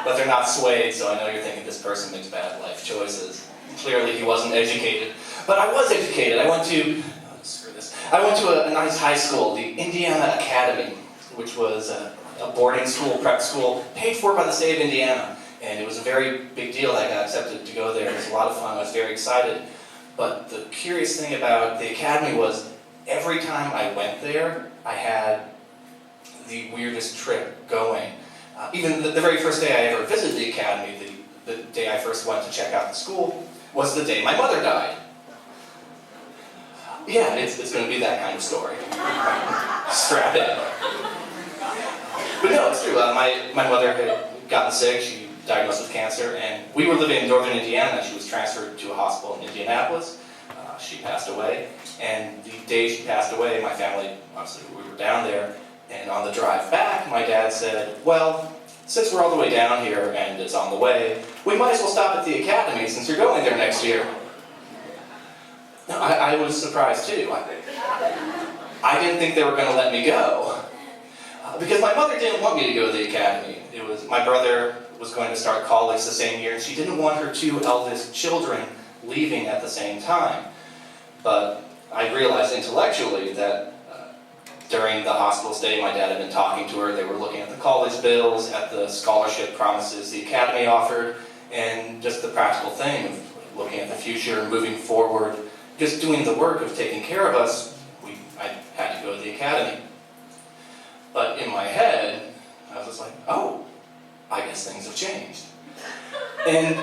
but they're not suede, so I know you're thinking this person makes bad life choices. Clearly he wasn't educated. But I was educated. I went to a nice high school, the Indiana Academy, which was a boarding school, prep school, paid for by the state of Indiana. And it was a very big deal that I got accepted to go there. It was a lot of fun. I was very excited. But the curious thing about the academy was every time I went there, I had the weirdest trip going. Even the very first day I ever visited the academy, the day I first went to check out the school, was the day my mother died. Yeah, it's going to be that kind of story. Strap in. But no, it's true. My mother had gotten sick. She diagnosed with cancer, and we were living in northern Indiana. She was transferred to a hospital in Indianapolis. She passed away, and the day she passed away, my family, obviously, we were down there, and on the drive back, my dad said, well, since we're all the way down here and it's on the way, we might as well stop at the academy since you're going there next year. I was surprised too. I didn't think they were going to let me go. Because my mother didn't want me to go to the academy. It was my brother was going to start college the same year, and she didn't want her two eldest children leaving at the same time. But I realized intellectually that during the hospital stay, my dad had been talking to her. They were looking at the college bills, at the scholarship promises the academy offered, and just the practical thing of looking at the future and moving forward, just doing the work of taking care of us. I had to go to the academy. But in my head, I was just like, oh, I guess things have changed. And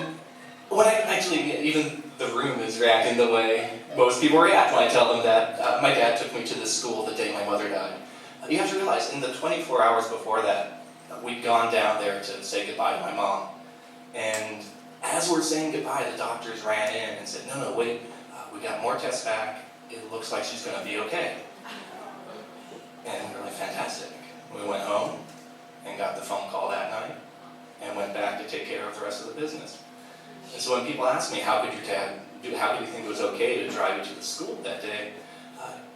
when I actually, even the room is reacting the way most people react when I tell them that my dad took me to this school the day my mother died. You have to realize, in the 24 hours before that, we'd gone down there to say goodbye to my mom. And as we're saying goodbye, the doctors ran in and said, no, wait, we got more tests back. It looks like she's going to be okay. And we were like, fantastic. We went home and got the phone call that night and went back to take care of the rest of the business. And so when people ask me, how do you think it was okay to drive you to the school that day?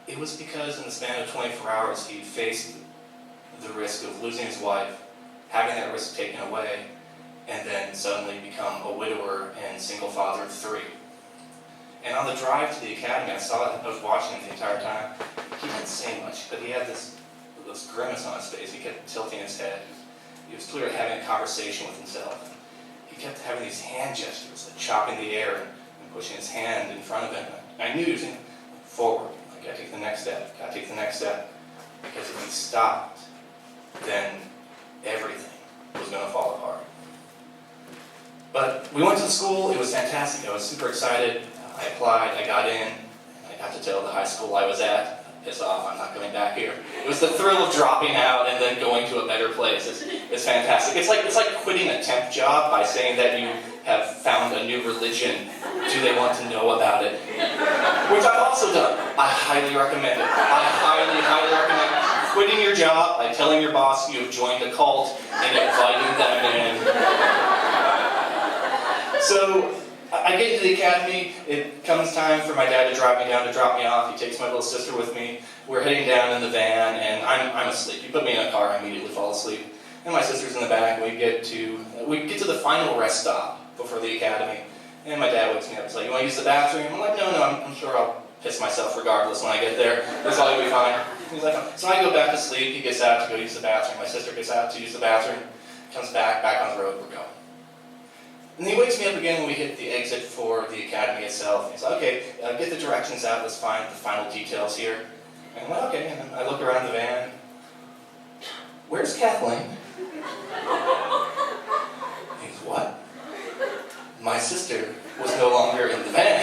It was because in the span of 24 hours, he faced the risk of losing his wife, having that risk taken away, and then suddenly become a widower and single father of 3. And on the drive to the academy, I was watching him the entire time. He didn't say much, but he had this grimace on his face. He kept tilting his head. He was clearly having a conversation with himself. He kept having these hand gestures, like chopping the air and pushing his hand in front of him. I knew he was saying, forward, I gotta take the next step, gotta take the next step. Because if he stopped, then everything was gonna fall apart. But we went to the school, it was fantastic, I was super excited. I applied, I got in, and I got to tell the high school I was at, piss off, I'm not coming back here. It was the thrill of dropping out and then going to a better place. It's fantastic. It's like quitting a temp job by saying that you have found a new religion. Do they want to know about it? Which I've also done. I highly recommend it. I highly recommend quitting your job by telling your boss you have joined a cult and inviting them in. So I get to the academy, it comes time for my dad to drive me down to drop me off. He takes my little sister with me. We're heading down in the van, and I'm asleep. You put me in a car, I immediately fall asleep. And my sister's in the back, and we get to the final rest stop before the academy. And my dad wakes me up, he's like, you want to use the bathroom? I'm like, no, I'm sure I'll piss myself regardless when I get there. It's all going to be fine. He's like, so I go back to sleep, he gets out to go use the bathroom. My sister gets out to use the bathroom, comes back on the road, we're going. And he wakes me up again when we hit the exit for the academy itself. He's like, okay, get the directions out, let's find the final details here. And I'm like, okay, and then I look around the van. Where's Kathleen? He goes, what? My sister was no longer in the van.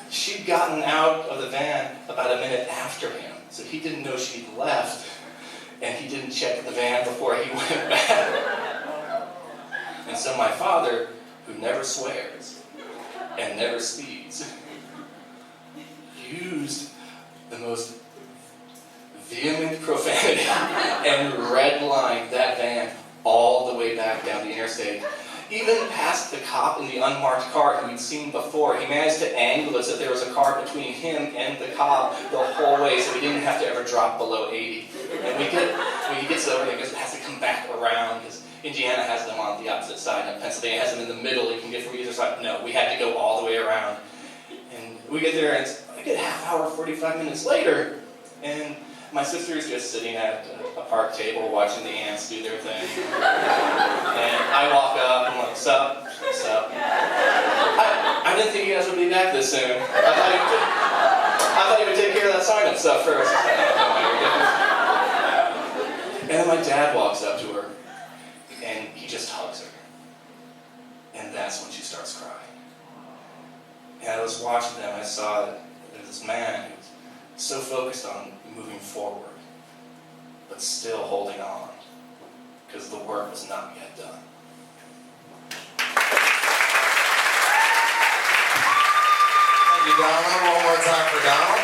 She'd gotten out of the van about a minute after him, so he didn't know she'd left, and he didn't check the van before he went back. And so my father, who never swears and never speeds, used the most vehement profanity and redlined that van all the way back down the interstate. even past the cop in the unmarked car who we'd seen before. He managed to angle it so there was a car between him and the cop the whole way, so he didn't have to ever drop below 80. And when he gets over there, he has to come back around, because Indiana has them on the opposite side, and Pennsylvania has them in the middle. You can get from either side. No, we had to go all the way around. And we get there, and it's like a half hour, 45 minutes later, and my sister is just sitting at a park table watching the ants do their thing. And I walk up, I'm like, sup? I didn't think you guys would be back this soon. I thought you would take care of that sign-up stuff first. And then my dad walks up to her, and he just hugs her. And that's when she starts crying. And I was watching them, I saw that there was this man who was so focused on moving forward, but still holding on, because the work was not yet done. Thank you, Donald. One more time for Donald.